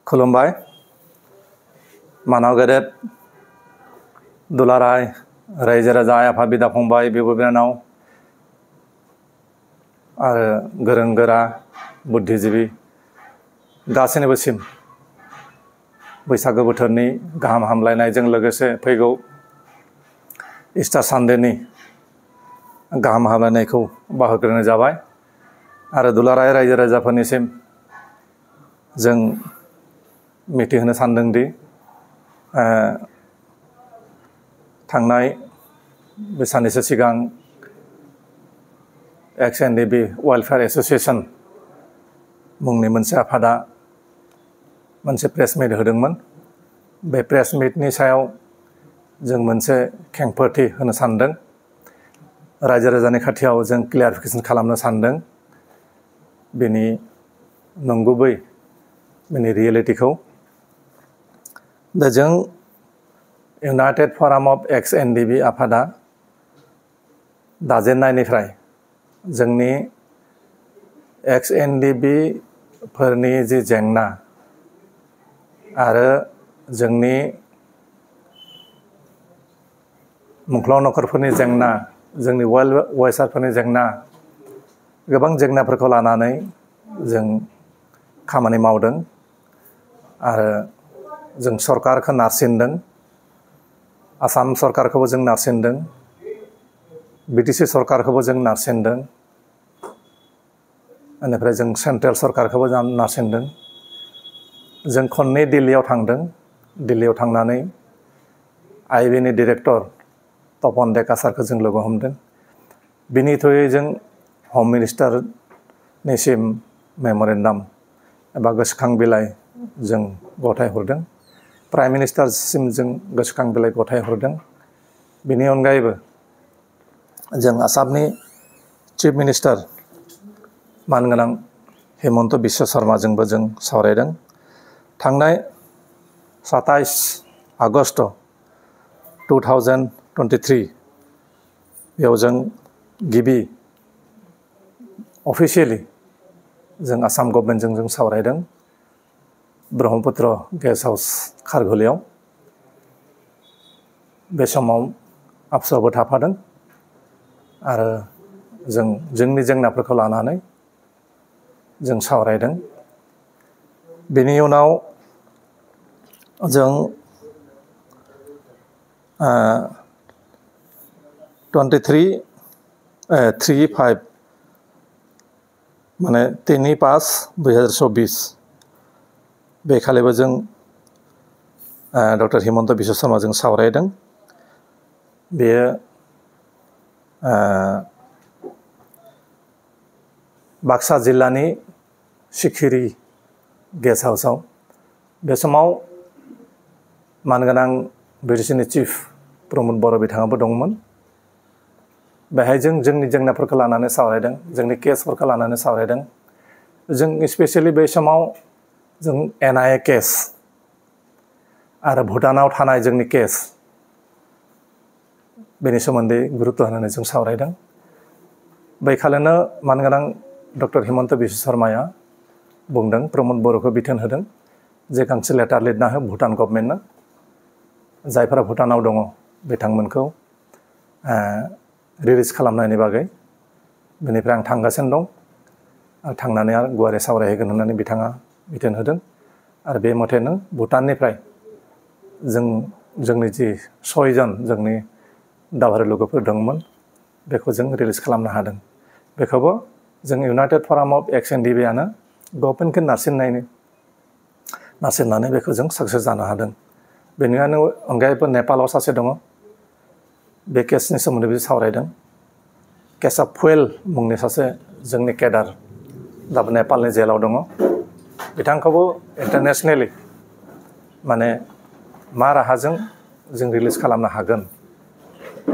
खुलुमबाय मानाव गेदेर दुलाराय रायजो राजा आफा बिदा फंबाय बिब' बिनानाव आरो गोरों गोरा बुद्धिजीबी गासैनिबोसिम बैसागो बोथोरनि गाहाम हामलायनायजों लोगोसे फैगौ इस्टार सानडेनि गाहाम हामलायनायखौ बाहोग्रोनाय जाबाय आरो दुलाराय रायजो राजाफोरनिसिम जों मिथिहोनो सानदोंदि थांनाय साननैसो सिगां XNDB वेलफेयर एसोसिएशन मुंनि मोनसे आफादा मोनसे प्रेस मिट होदोंमोन। बे प्रेस मिटनि सायाव जों मोनसे खेंफोरथि होनो सानदों। रायजो राजानि खाथियाव जों क्लियारिफिकेशन खालामनो सानदों बेनि नंगुबै बेनि रियेलिटिखौ। दा जों इउनाइटेड फराम अफ XNDB आफादा दाजेननायनिफ्राय जोंनि XNDB फोरनि जि जेंना आरो जोंनि मुंख्लं नखरफोरनि जेंना, जोंनि वेल विशारफोरनि जेंना, गोबां जेंनाफोरखौ लानानै जों खामानि मावदों आरो जों सरकारखौ नारसिनदों। आसाम सरकारखौबो जों नारसिनदों, BTC सरकारखौबो जों नारसिनदों, बेनिफ्राय जों सेन्ट्रेल सरकारखौबो नारसिनदों। जों खननै दिल्लीयाव थांदों। दिल्लीयाव थांनानै IB नि डिरेक्टर तपन डेका सारखौ जों लोगो हमदों। बिनि थ्रुयै जों हम मिनिस्टारनिसिम मेम'रेन्डाम एबा गोसोखां बिलाइ जों गथायहरदों। प्राइम मिनिस्टारसिम जों गोसोखां बिलाइ गथायहरदों। बिनि अनगायैबो जों आसामनि चिफ मिनिस्टार मानगोनां हिमन्त बिश्व शर्माजोंबो जों सावरायदों। थांनाय 27 आगस्ट 2023 बेयाव जों गिबि अफिसियेलि जों आसाम गभर्नमेन्टजों जों सावरायदों ब्रह्मपुत्र गेस्ट हाउस खारघुलियाव। बे समाव आबसुआबो थाफादों आरो जों जोंनि जेंनाफोरखौ लानानै जों सावरायदों। बेनि उनाव जों 3/5 माने 3/5/2024 बेखालिबो जों डक्टर हिमन्त बिश्व शर्माजों सावरायदों। बेयो बाक्सा जिल्लानि सिखिरि गेस्ट हाउसआव। बे समाव मानगोनां BTCनि चिफ प्रमद बर' बिथाङाबो दंमोन। बेहाय जों जोंनि जेंनाफोरखौ लानानै सावरायदों, जोंनि केसफोरखौ लानानै सावरायदों। जों स्पेसियेलि बे समाव जों NIA केस आरो भुटानाव थानाय जोंनि केस बेनि सोमोन्दै गुरुत्व होनानै जों सावरायदों। बैखालिनो मानगोनां डक्टर हिमन्त बिश्व शर्माया बुंदों, प्रमद बर'खौ बिथोन होदों जे गांसे लेटार लिरना हो भुटान गभर्नमेन्टनो, जायफोरा भुटानाव दङ बिथांमोनखौ रिलिज खालामनायनि बागै। बेनिफ्राय आं थांगासिनो दं आरो थांनानै आरो गुवारै सावरायहैगोन होननानै बिथाङा बिथोन होदों। आरो बे मथेनो भुटाननिफ्राय जोंनि जि 6 जन जोंनि दावहारु लोगोफोर दंमोन बेखौ जों रिलिज खालामनो हादों। बेखौबो जों इउनाइटेड फराम अफ XNDB आनो गभर्नमेन्टखौ नारसिननानै बेखौ जों साक्सेस जानो हादों। बेनि अनगायैबो नेपालाव सासे दङ, बे केसनि सोमोन्दै सावरायदों। केसा फुएल मुंनि सासे जोंनि केडार दाबो नेपालनि जेलाव दङ। बिथांखौबो इन्टारनेसनेलि माने मा राहाजों जों रिलिज खालामनो हागोन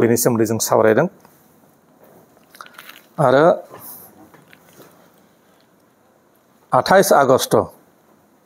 बेनि सोमोन्दै जों सावरायदों। आरो 28 आगस्ट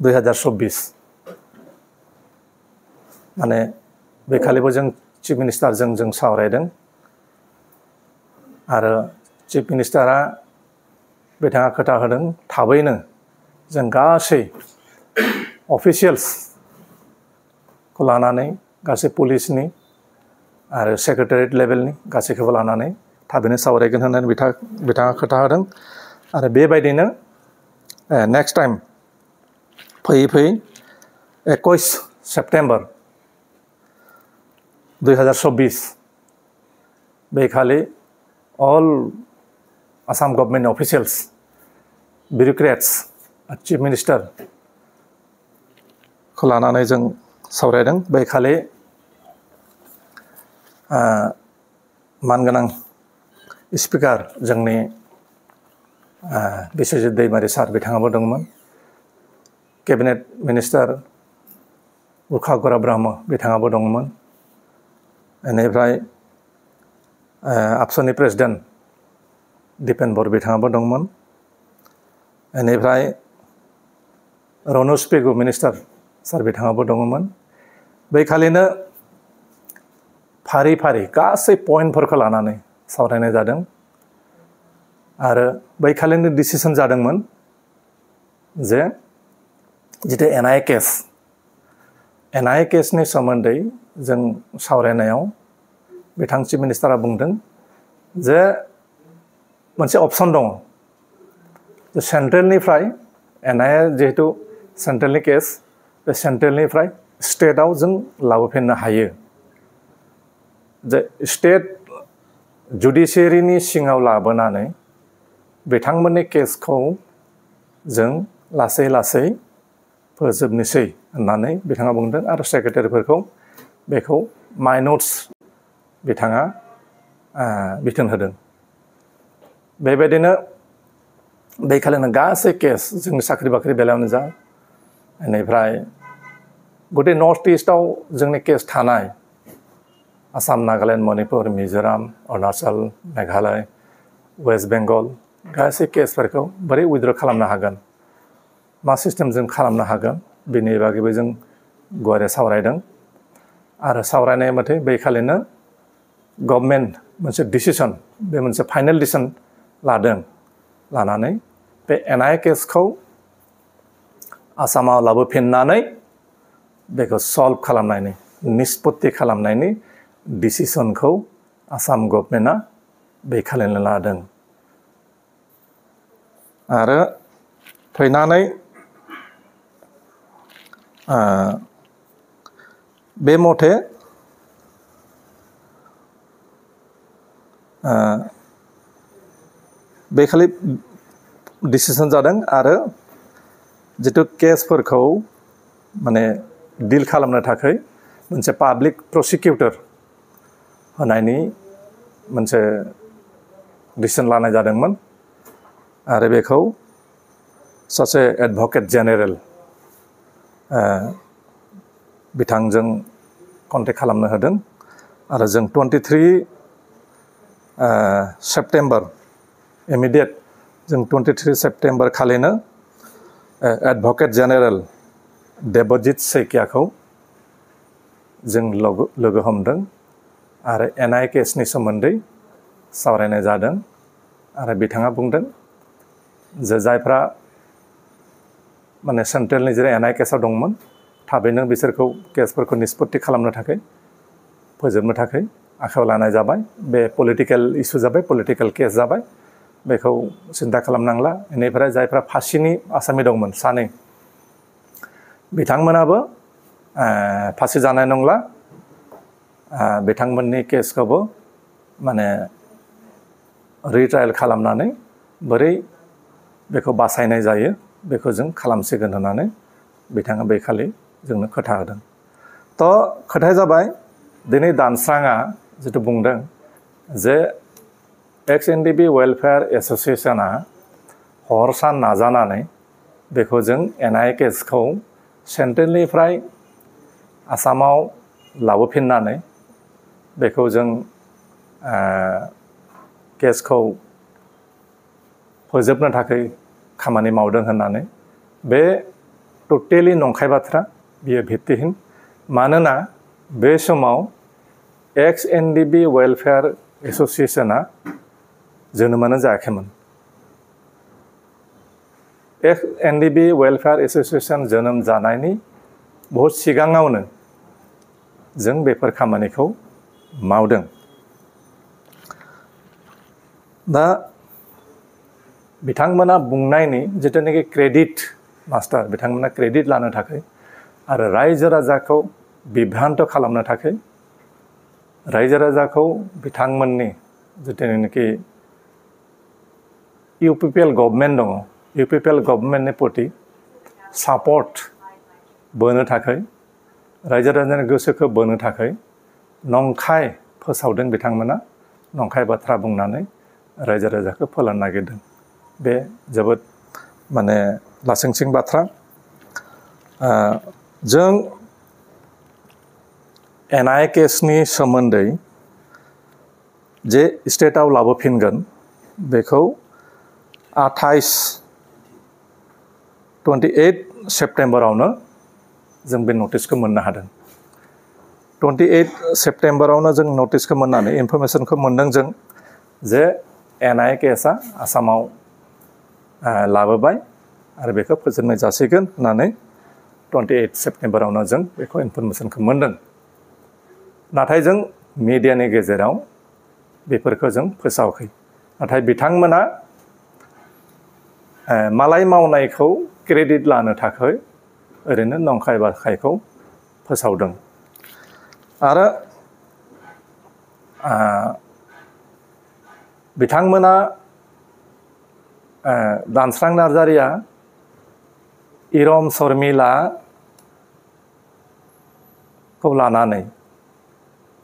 2024 माने बेखालिबो जों चिफ मिनिस्टारजों जों सावरायदों आरो चिफ मिनिस्टारा बिथाङा खोथा होदों थाबैनो जों गासै अफिसियेल्सखौ लानानै गासै पुलिसनि आरो सेक्रेटारियेट लेभेलनि गासैखौबो लानानै थाबैनो सावरायगोन होननानै बिथाङा खोथा होदों आरो बेबायदिनो नेक्स्ट टाइम फैयै फैयै 21 सेप्टेम्बर 2024 बेखालि अल Assam government officials bureaucrats chief minister खौ लानानै जों सावरायदों बेखालि मानगोनां स्पिकार जोंनि बिस्वजित दैमारी सार बिथाङाबो दंमोन केबिनेट मिनिस्टार उर्खा गरा ब्रह्म बिथाङाबो दंमोन बेनिफ्राय आबसुनि प्रेसिडेन्ट दिपेन बर बिथाङाबो दंमोन बेनिफ्राय रनज पेगु मिनिस्टार सार बिथाङाबो दङमोन बैखालिनो फारि फारि गासै पइन्टफोरखौ लानानै सावरायनाय जादों आरो बैखालिनो डिसिसन जादोंमोन जे जितु एनआइए केसनि सोमोन्दै जों सावरायनायाव बिथां चिफ मिनिस्टारा बुंदों जे मोनसे अपसन दङ जे सेन्ट्रेलनिफ्राय एनआइए जिहेतु सेन्ट्रेलनि केस बे सेन्ट्रेलनिफ्राय स्टेटआव जों लाबोफिननो हायो जे स्टेट जुडिसियारिनि सिङाव लाबोनानै बिथांमोननि केसखौ जों लासै लासै फोजोबनोसै होननानै बिथाङा बुंदों आरो सेक्रेटारिफोरखौ बेखौ माइ नट्स बिथाङा बिथोन होदों बेबायदिनो बैखालिनो गासै केस जोंनि साख्रि बाख्रि बेलायावनो जा बेनिफ्राय गटे नर्थ इस्टआव जोंनि केस थानाय आसाम नागालेण्ड मणिपुर मिजोराम अरुणाचल मेघालय वेस्ट बेंगल गासै केसफोरखौ बोरै उइथड्र खालामनो हागोन मा सिस्टेमजों खालामनो हागोन बेनि बागैबो जों गुवारै सावरायदों आरो सावरायनाय मथे बैखालिनो गभर्नमेन्ट मोनसे डिसिसन बे मोनसे फाइनेल डिसिसन लादों लानानै बे एनआइए केसखौ आसामाव लाबोफिननानै बेखौ सल्भ खालामनायनि निष्पत्ति खालामनायनि डिसिसनखौ आसाम गभर्नमेन्टआ बैखालिनो लादों आरो फैनानै बे मथे बैखालि डिसिसन जादों आरो जितु केसफोरखौ माने डिल खालामनो थाखाय मोनसे पाब्लिक प्रसिकिउटर होनायनि मोनसे डिसिसन लानाय जादोंमोन आरो बेखौ सासे एडभकेट जेनेरेल बिथांजों कन्टेक्ट खालामनो होदों आरो जों 23 सेप्टेम्बर इमिडियेट जों 23 सेप्टेम्बर खालिनो एडभकेट जेनेरेल देबजित सैकियाखौ जों लोगो हमदों आरो एनआइए केसनि सोमोन्दै सावरायनाय जादों आरो बिथाङा बुंदों जे जायफ्रा माने सेन्ट्रेलनि जेरै एनआइए केसआव दंमोन थाबैनो बिसोरखौ केसफोरखौ निष्पत्ति खालामनो थाखाय फोजोबनो थाखाय आखायाव लानाय जाबाय बे पलिटिकेल इस्यु जाबाय पलिटिकेल केस जाबाय बेखौ सिन्था खालामनांला बेनिफ्राय जायफ्रा फासिनि आसामि दंमोन सानै बिथांमोनाबो फासि जानाय नंला बिथांमोननि केसखौबो माने रिट्रायल खालामनानै बोरै बेखौ बासायनाय जायो बेखौ जों खालामसिगोन होननानै बिथाङा बैखालि जोंनो खोथा होदों थ' खोथाया जाबाय दिनै दानस्राङा जितु बुंदों जे एक्स एनडिबि वेलफेयार एस'सिएशना हर सान नाजानानै बेखौ जों एनआइए केसखौ सेन्ट्रेलनिफ्राय आसामाव लाबोफिननानै बेखौ जों केसखौ फोजोबनो थाखाय खामानि मावदों होननानै बे टटेलि नंखाय बाथ्रा बियो भित्तिहीन मानोना बे समाव एक्स एनडिबि वेलफेयार एस'सिएशना जोनोमानो जायाखैमोन एनडिबि वेलफेयार एसोसिएशन जोनोम जानायनि बहुत सिगाङावनो जों बेफोर खामानिखौ मावदों। दा बिथांमोना बुंनायनि जितुनिखि क्रेडिट मास्टार बिथांमोना क्रेडिट लानो थाखाय आरो रायजो राजाखौ बिभ्रान्त खालामनो थाखाय रायजो राजाखौ बिथांमोननि जितुनिखि इउपिपिएल गभर्नमेन्ट दङ इउपिपिएल गभर्नमेन्टनि प्रति सापर्ट बोनो थाखाय रायजो राजानि गोसोखौ बोनो थाखाय नंखाय फोसावदों बिथांमोना नंखाय बाथ्रा बुंनानै रायजो राजाखौ फोलानो नागिरदों। बे जोबोद माने लासिंसिं बाथ्रा। जों एनआइ केसनि सोमोन्दै जे स्टेटआव लाबोफिनगोन बेखौ 28 सेप्टेम्बरावनो जों बे नटिसखौ मोननो हादों। 28 सेप्टेम्बरावनो जों नटिसखौ मोननानै इनफरमेसनखौ मोनदों जों जे एनआइ केसआ आसामाव लाबोबाय आरो बेखौ फोजोबनाय जासिगोन होननानै 28 सेप्टेम्बरावनो जों बेखौ इनफरमेसनखौ मोनदों। नाथाय जों मिडियानि गेजेराव बेफोरखौ जों फोसावाखै। नाथाय बिथांमोना मालाय मावनायखौ क्रेडिट लानो थाखाय ओरैनो नंखाय बाखायखौ फोसावदों। आरो बिथांमोना दानस्रां नार्जारिया इरम शर्मिलाखौ लानानै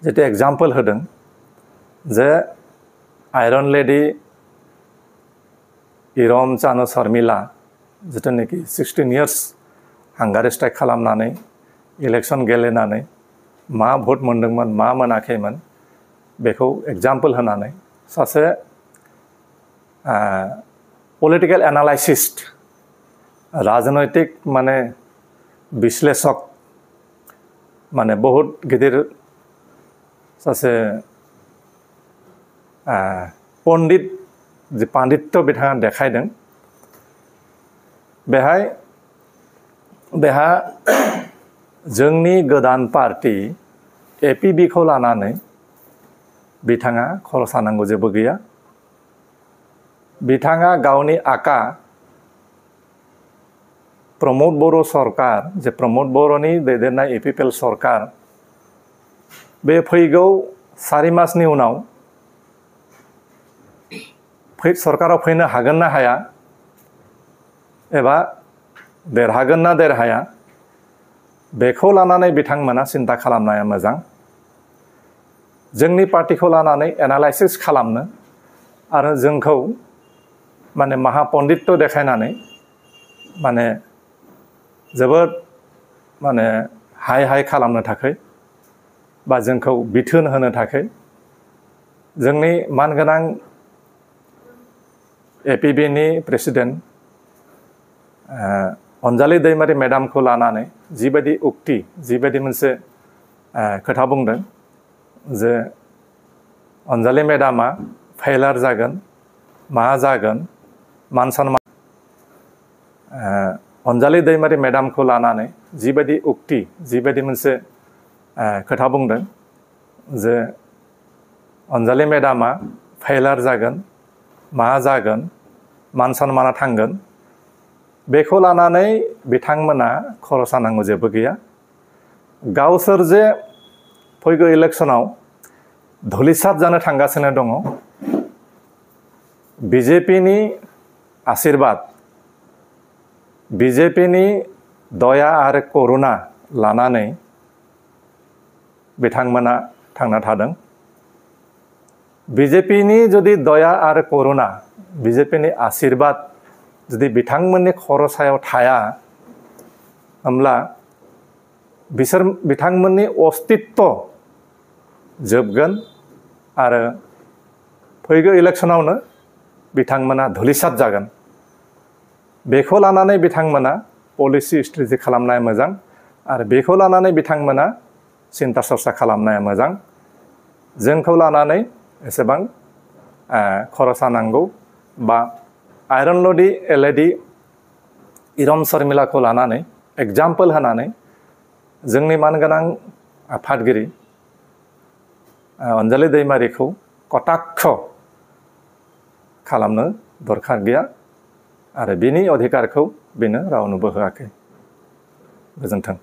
जितु एग्जाम्पल होदों जे आयरन लेडि इरम चानु शर्मिला जितुनिखि 16 इयार्स हांगार स्ट्राइक खालामनानै इलेक्शन गेलेनानै मा भट मोनदोंमोन मा मोनाखैमोन बेखौ एग्जाम्पल होनानै सासे पलिटिकल एनालाइसिस्ट राजनैतिक माने विश्लेषक माने बहुत गिदिर सासे पण्डित जे पाण्डित्य बिथाङा देखायदों। बेहा जोंनि गोदान पार्टी एपिबि खौ लानानै बिथाङा खर' सानांगौ जेबो गैया। बिथाङा गावनि आका प्रमोद बर' सरकार जे प्रमोद बर'नि दैदेननाय इउपिपिएल सरकार बे फैगौ 4 मासनि उनाव सरकाराव फैनो हागोन ना हाया एबा देरहागोन ना देरहाया बेखौ लानानै बिथांमोना सिन्ता खालामनाया मोजां। जोंनि पार्टीखौ लानानै एनालाइसिस खालामनो आरो जोंखौ माने महापण्डित्य देखायनानै माने जोबोद माने हाय खालामनो थाखाय बा जोंखौ बिथोन होनो थाखाय जोंनि मानगोनां एपिबिनि प्रेसिडेन्ट अनजालि दैमारि मेडामखौ लानानै जिबायदि उक्ति जिबायदि मोनसे खोथा बुंदों जे अनजालि मेडामा फेलार जागोन मा जागोन मान सन्मान अनजालि दैमारि मेडामखौ लानानै जिबायदि उक्ति जिबायदि मोनसे खोथा बुंदों जे अनजालि मेडामा फेलार जागोन मा जागोन मान सन्माना थांगोन बेखौ लानानै बिथांमोना खर' सानांगौ जेबो गैया। गावसोर जे फैगौ इलेक्शनाव धुलिसात जानो थांगासिनो दङ बिजेपिनि आशीर्बाद बिजेपिनि दया आरो करुणा लानानै बिथांमोना थांना थादों। बिजेपिनि जुदि दया आरो करुणा बिजेपिनि आशीर्बाद जुदि बिथांमोननि खर' सायाव थाया होमब्ला बिथांमोननि अस्तित्व जोबगोन आरो फैगौ इलेक्शनावनो बिथांमोना धुलिसात जागोन। बेखौ लानानै बिथांमोना पलिसि स्ट्रेटेजि खालामनाया मोजां आरो बेखौ लानानै बिथांमोना सिन्ता सरसा खालामनाया मोजां। जोंखौ लानानै एसेबां खर' सानांगौ बा आयरन लेडि इरम शर्मिलाखौ लानानै एग्जाम्पोल होनानै जोंनि मानगोनां आफादगिरि अनजालि दैमारिखौ कटाक्ष खालामनो दरखार गैया आरो बिनि अधिकारखौ बेनो रावनोबो होआखै। गोजोन्थों।